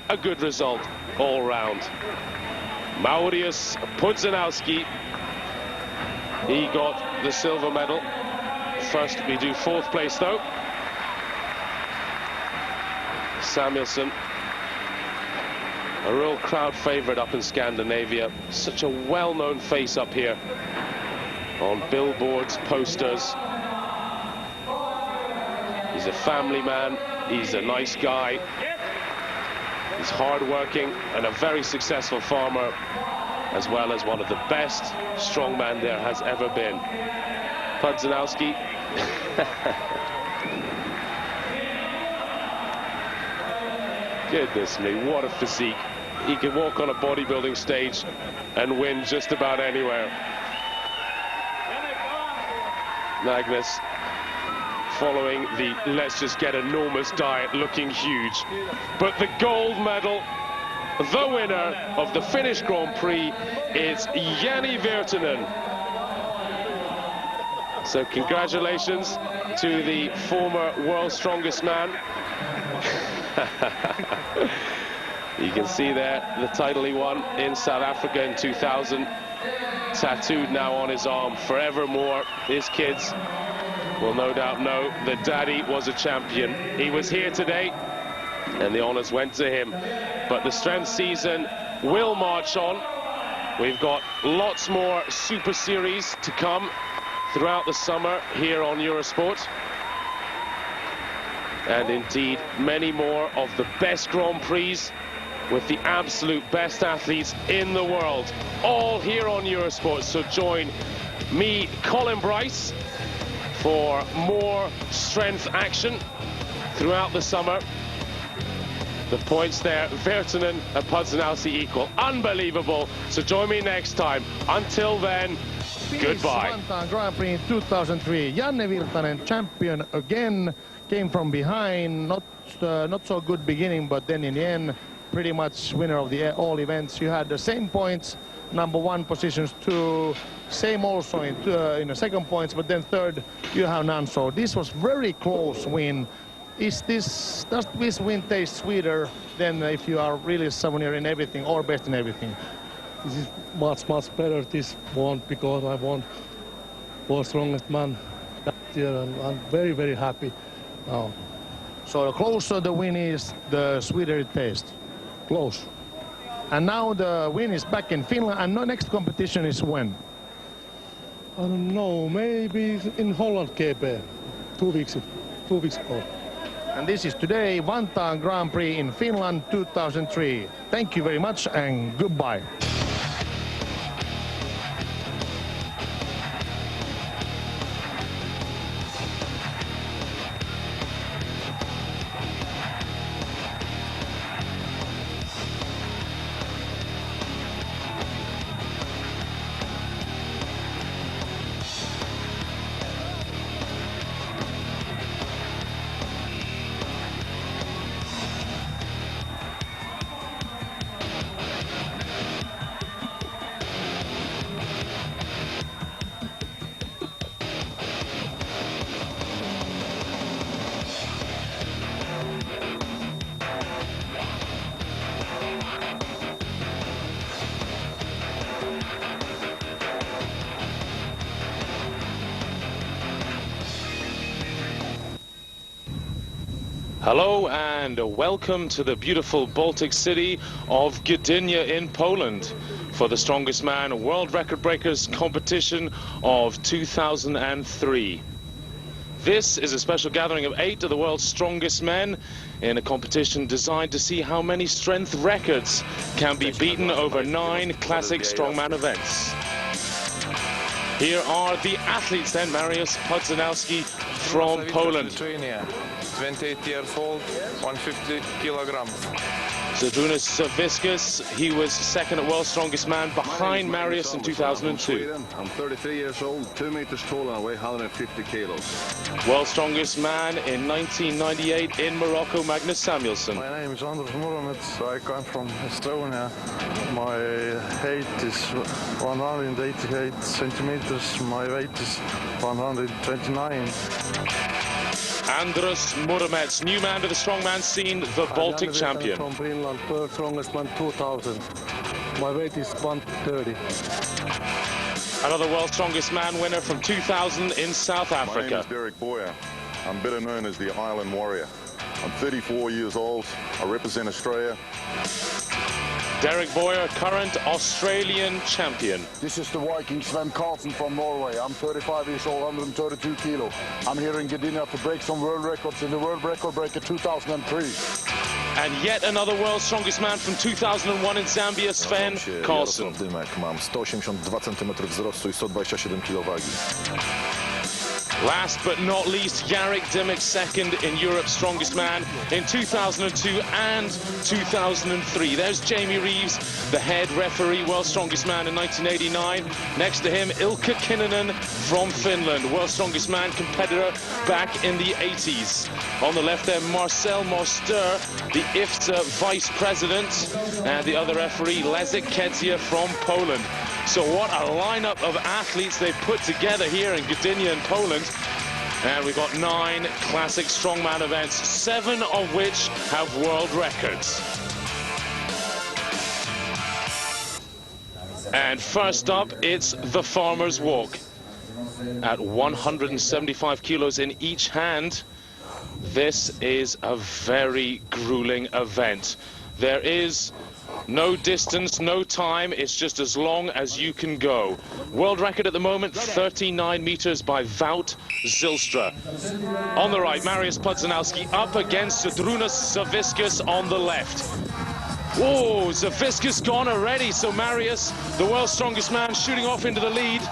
a good result all round. Maurius Pudzianowski, he got the silver medal. First we do 4th place though. Samuelsson, a real crowd favorite up in Scandinavia. Such a well-known face up here on billboards, posters. He's a family man, he's a nice guy, he's hard-working and a very successful farmer, as well as one of the best strongman there has ever been. Pudzianowski. Goodness me, what a physique. He can walk on a bodybuilding stage and win just about anywhere. Magnus following the let's just get enormous diet, looking huge. But the gold medal, the winner of the Finnish Grand Prix, is Jani Virtanen. So congratulations to the former world's strongest man. You can see there the title he won in South Africa in 2000, tattooed now on his arm forevermore. His kids will no doubt know that Daddy was a champion. He was here today and the honors went to him. But the strength season will march on. We've got lots more Super Series to come throughout the summer here on Eurosport. And indeed, many more of the best Grand Prix with the absolute best athletes in the world, all here on Eurosport. So join me, Colin Bryce, for more strength action throughout the summer. The points there, Virtanen and Pudzianowski equal. Unbelievable. So join me next time. Until then, goodbye. Vantaa Grand Prix in 2003. Jani Virtanen, champion again. Came from behind, not so good beginning, but then in the end, pretty much winner of the all events. You had the same points, #1 positions, 2, same also in the second points, but then third you have none. So this was very close win. Does this win taste sweeter than if you are really souvenir in everything or best in everything? This is much better, this one, because I won world's strongest man that year, and I'm very happy now. So the closer the win is, the sweeter it tastes. Close. And now the win is back in Finland, and the next competition is when? I don't know, maybe in Holland GP, 2 weeks ago. And this is today, Vantaa Grand Prix in Finland 2003. Thank you very much and goodbye. Hello and welcome to the beautiful Baltic city of Gdynia in Poland for the Strongest Man World Record Breakers competition of 2003. This is a special gathering of 8 of the world's strongest men in a competition designed to see how many strength records can be beaten over 9 classic strongman events. Here are the athletes then. Mariusz Pudzianowski from Poland. 28 years old, 150 kilograms. Zydrunas Savickas, he was second at World's Strongest Man behind Marius in 2002. I'm 33 years old, 2 meters tall, and I weigh 150 kilos. World's Strongest Man in 1998 in Morocco, Magnus Samuelsson. My name is Andrus Murumets. I come from Estonia. My height is 188 centimeters. My weight is 129. Andrus Murumets, new man to the strongman scene, the Baltic champion. From Greenland, World Strongest Man 2000. My weight is 130. Another World's Strongest Man winner from 2000 in South My name Africa. is Derek Boyer. I'm better known as the Island Warrior. I'm 34 years old. I represent Australia. Derek Boyer, current Australian champion. This is the Viking Sven Carlsen from Norway. I'm 35 years old, 132 kilo. I'm here in Gdynia to break some world records in the World Record Breaker 2003. And yet another World's Strongest Man from 2001 in Zambia, Sven Carlsen. Mam 182 cm wzrostu i 127 kg wagi. Last but not least, Jarek Dymek, second in Europe's Strongest Man in 2002 and 2003. There's Jamie Reeves, the head referee, World's Strongest Man in 1989. Next to him, Ilkka Kinnunen from Finland, World's Strongest Man competitor back in the 80s. On the left there, Marcel Moster, the IFSA vice president, and the other referee, Leszek Kedzia from Poland. So what a lineup of athletes they've put together here in Gdynia in Poland. And we've got 9 classic strongman events, 7 of which have world records. And first up, it's the Farmer's Walk. At 175 kilos in each hand, this is a very grueling event. There is no distance, no time, it's just as long as you can go. World record at the moment, 39 meters by Wout Zylstra. On the right, Marius Pudzianowski up against Zydrunas Savickas on the left. Oh, Savickas gone already, so Marius, the world's strongest man, shooting off into the lead.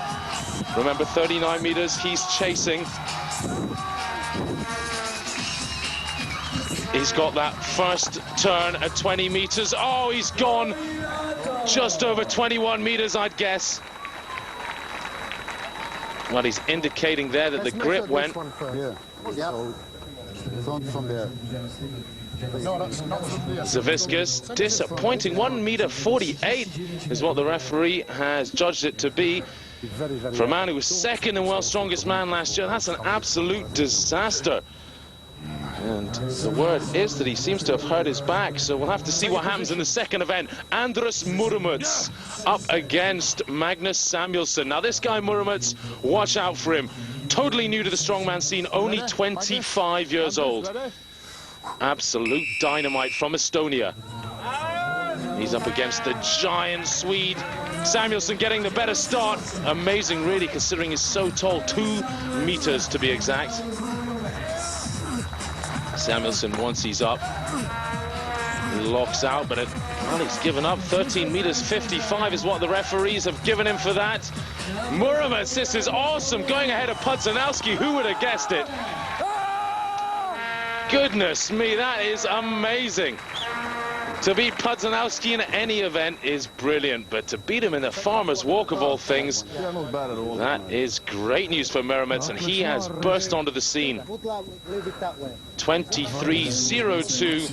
Remember, 39 meters, he's chasing. He's got that first turn at 20 meters. Oh, he's gone just over 21 meters, I'd guess. Well, he's indicating there that the grip went. Yeah. From there. Savickas, disappointing. 1.48 is what the referee has judged it to be. For a man who was second in World's Strongest Man last year, that's an absolute disaster. And the word is that he seems to have hurt his back, so we'll have to see what happens in the second event. Andrus Murumets up against Magnus Samuelsson. Now this guy Murumets, watch out for him. Totally new to the strongman scene, only 25 years old. Absolute dynamite from Estonia. He's up against the giant Swede. Samuelsson getting the better start. Amazing really, considering he's so tall, 2 meters to be exact. Samuelsson, once he's up, he locks out, but he's given up. 13 meters 55 is what the referees have given him for that. Murumets, this is awesome, going ahead of Pudzianowski. Who would have guessed it? Goodness me, that is amazing. To beat Pudzianowski in any event is brilliant, but to beat him in the Farmer's Walk of all things, that is great news for Murumets, and he has burst onto the scene. 23.02,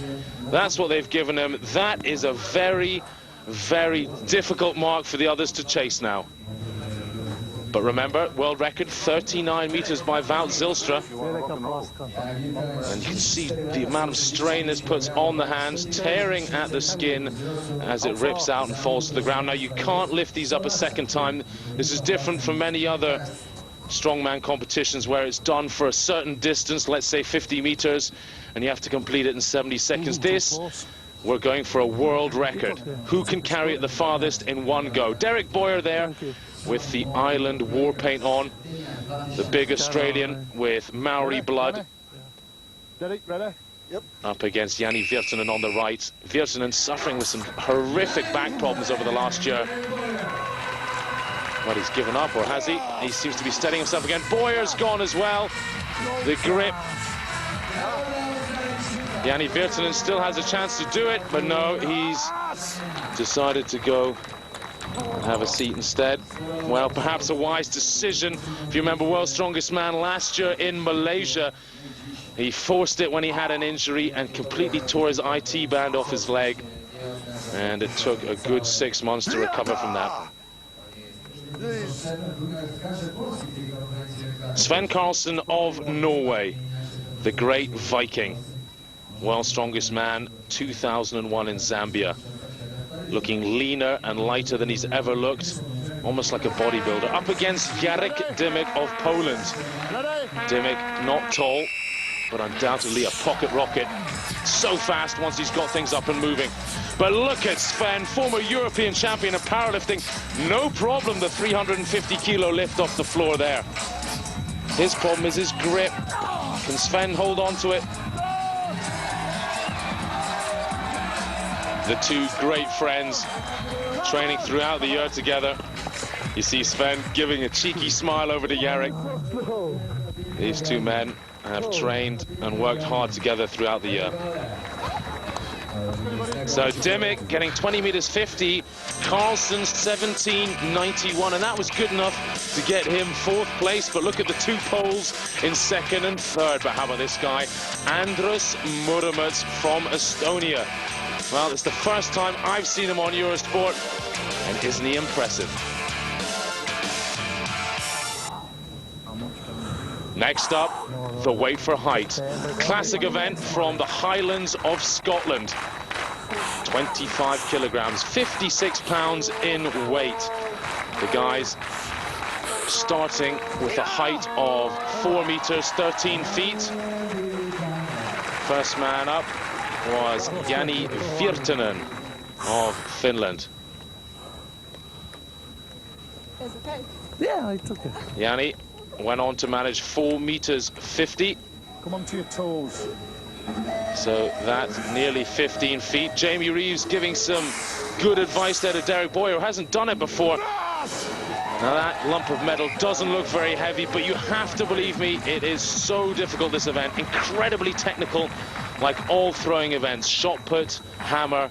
that's what they've given him. That is a very, very difficult mark for the others to chase now. But remember, world record 39 meters by Wout Zylstra. And you can see the amount of strain this puts on the hands, tearing at the skin as it rips out and falls to the ground. Now, you can't lift these up a second time. This is different from many other strongman competitions where it's done for a certain distance, let's say 50 meters, and you have to complete it in 70 seconds. This, we're going for a world record. Who can carry it the farthest in one go? Derek Boyer there with the island war paint on, the big Australian with Maori blood. Derek, ready? Yep. Up against Jani Virtanen on the right. Virtanen suffering with some horrific back problems over the last year. But he's given up, or has he? He seems to be steadying himself again. Boyer's gone as well. The grip Jani Virtanen still has a chance to do it, but no, he's decided to go and have a seat instead. Well, perhaps a wise decision. If you remember World's Strongest Man last year in Malaysia, he forced it when he had an injury and completely tore his IT band off his leg. And it took a good 6 months to recover from that. Sven Karlsen of Norway, the great Viking. World's Strongest Man, 2001 in Zambia. Looking leaner and lighter than he's ever looked. Almost like a bodybuilder. Up against Jarek Dymek of Poland. Dymek, not tall, but undoubtedly a pocket rocket. So fast once he's got things up and moving. But look at Sven, former European champion of powerlifting. No problem, the 350-kilo lift off the floor there. His problem is his grip. Can Sven hold on to it? The two great friends training throughout the year together. You see Sven giving a cheeky smile over to Jarek. These two men have trained and worked hard together throughout the year. So Dymek getting 20 meters 50, Karlsen 17.91, and that was good enough to get him 4th place. But look at the two Poles in 2nd and 3rd. But how about this guy, Andrus Murmets from Estonia? Well, it's the first time I've seen him on Eurosport, and isn't he impressive? Next up, the weight for height. Classic event from the Highlands of Scotland. 25 kilograms, 56 pounds in weight. The guys starting with a height of 4 meters, 13 feet. First man up was Jani Virtanen of Finland. Is it okay? Yeah, it's okay. Jani went on to manage 4 meters 50. Come on to your toes. So that's nearly 15 feet. Jamie Reeves giving some good advice there to Derek Boyer, who hasn't done it before. Now that lump of metal doesn't look very heavy, but you have to believe me, it is so difficult, this event. Incredibly technical, like all throwing events. Shot put, hammer,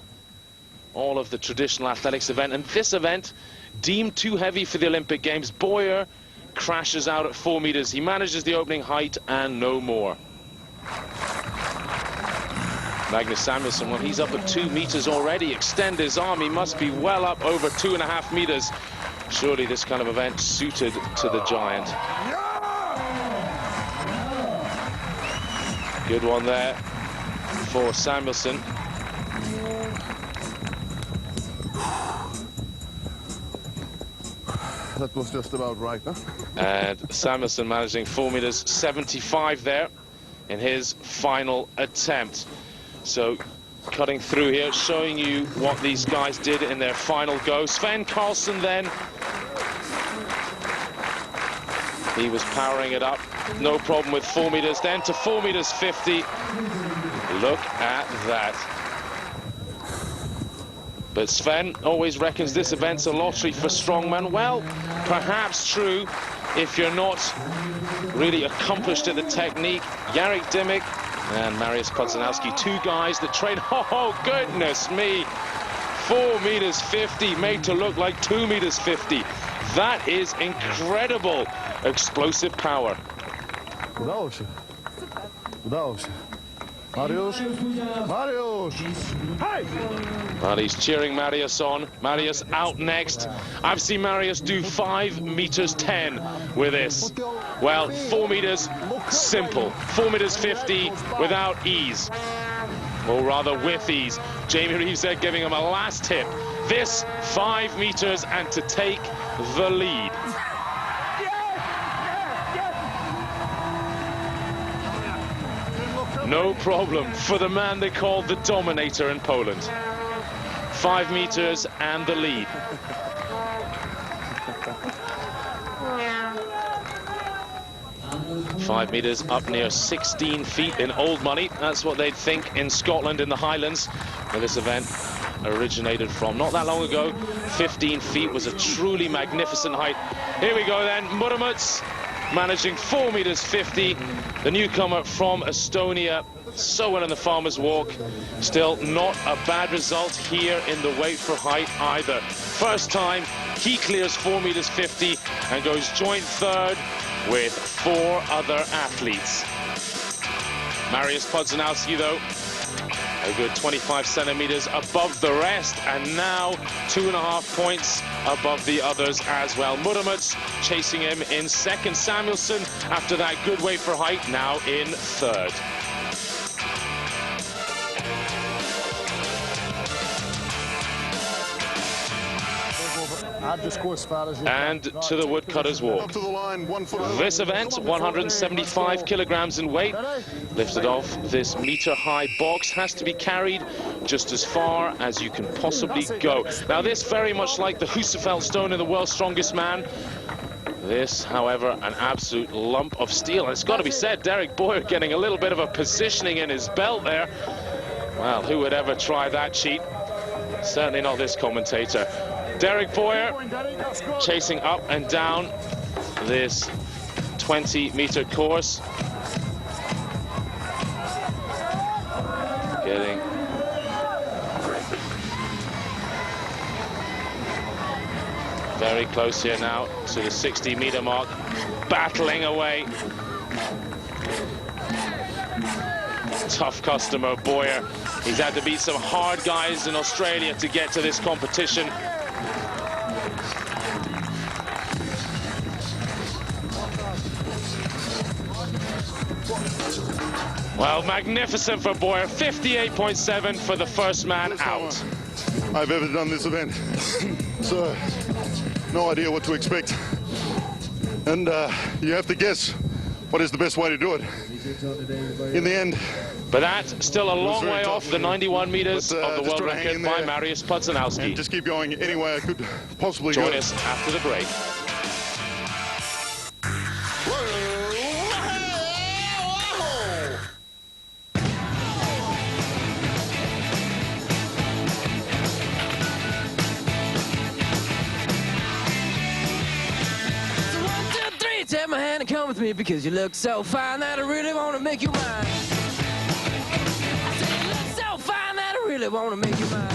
all of the traditional athletics event. And this event, deemed too heavy for the Olympic Games, Boyer crashes out at 4 meters. He manages the opening height and no more. Magnus Samuelsson, well, he's up at 2 meters already. Extend his arm, he must be well up over 2.5 meters. Surely this kind of event suited to the giant. Good one there for Samuelsson. That was just about right, huh? And Samuelsson managing 4 meters 75 there in his final attempt. So cutting through here, showing you what these guys did in their final go. Sven Karlsen then, he was powering it up, no problem with 4 meters, then to 4 meters 50. Look at that. But Sven always reckons this event's a lottery for strongman. Well, perhaps true if you're not really accomplished at the technique. Jarek Dymek and Mariusz Pudzianowski, two guys that train, oh goodness me, 4 meters 50 made to look like 2 meters 50. That is incredible explosive power. Udało się. Udało się. Mariusz! Mariusz! Well, he's cheering Mariusz on. Mariusz out next. I've seen Mariusz do 5 meters 10 with this. Well, 4 meters, simple. 4 meters 50 without ease. Or rather with ease. Jamie Reeves there giving him a last tip. This 5 meters and to take the lead. No problem for the man they called the Dominator in Poland. 5 meters and the lead. Five meters up near 16 feet in old money. That's what they'd think in Scotland in the Highlands, where this event originated from. Not that long ago, 15 feet was a truly magnificent height. Here we go then, Murmets managing 4 meters 50. The newcomer from Estonia, so well in the Farmer's Walk. Still not a bad result here in the weight for height either. First time he clears 4 meters 50 and goes joint third with 4 other athletes. Mariusz Podzanowski, though, a good 25 centimeters above the rest, and now 2.5 points above the others as well. Muromets chasing him in second. Samuelsson, after that good weight for height, now in third. And to the Woodcutters Walk. This event, 175 kilograms in weight, lifted off this meter-high box, has to be carried just as far as you can possibly go. Now this, very much like the Husafeld stone in the World's Strongest Man, this, however, an absolute lump of steel. And it's got to be said, Derek Boyer getting a little bit of a positioning in his belt there. Well, who would ever try that cheat? Certainly not this commentator. Derek Boyer chasing up and down this 20-meter course. Getting very close here now to the 60-meter mark. Battling away. Tough customer, Boyer. He's had to beat some hard guys in Australia to get to this competition. Well, magnificent for Boyer. 58.7 for the first man out. I've ever done this event, so no idea what to expect. And you have to guess what is the best way to do it. In the end. But that's still a long way off the 91 meters of the world record by Mariusz Podzanowski. And just keep going any way I could possibly go. Join us after the break. Take my hand and come with me because you look so fine that I really want to make you mine. I said you look so fine that I really want to make you mine.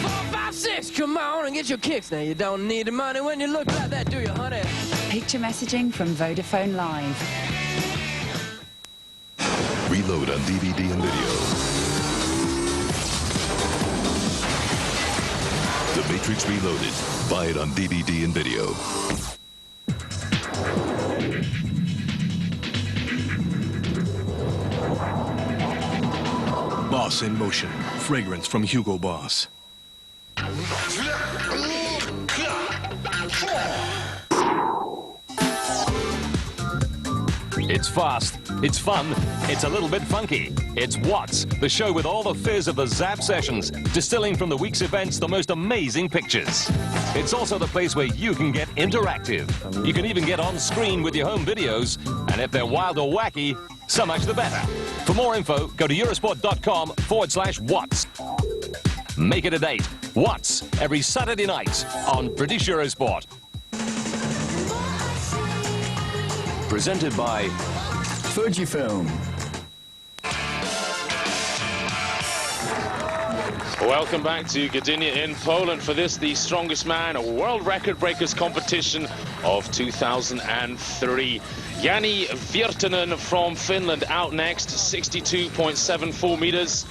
4, 5, 6, come on and get your kicks. Now you don't need the money when you look like that, do you, honey? Picture messaging from Vodafone Live. Reload on DVD and video. The Matrix Reloaded. Buy it on DVD and video. Boss in Motion. Fragrance from Hugo Boss. It's fast, it's fun, it's a little bit funky. It's Watts, the show with all the fizz of the Zap sessions, distilling from the week's events the most amazing pictures. It's also the place where you can get interactive. You can even get on screen with your home videos, and if they're wild or wacky, so much the better. For more info, go to eurosport.com/Watts. Make it a date. Watts, every Saturday night on British Eurosport. Presented by Fujifilm. Welcome back to Gdynia in Poland for this, the Strongest Man World Record Breakers competition of 2003. Jani Virtanen from Finland out next, 62.74 meters.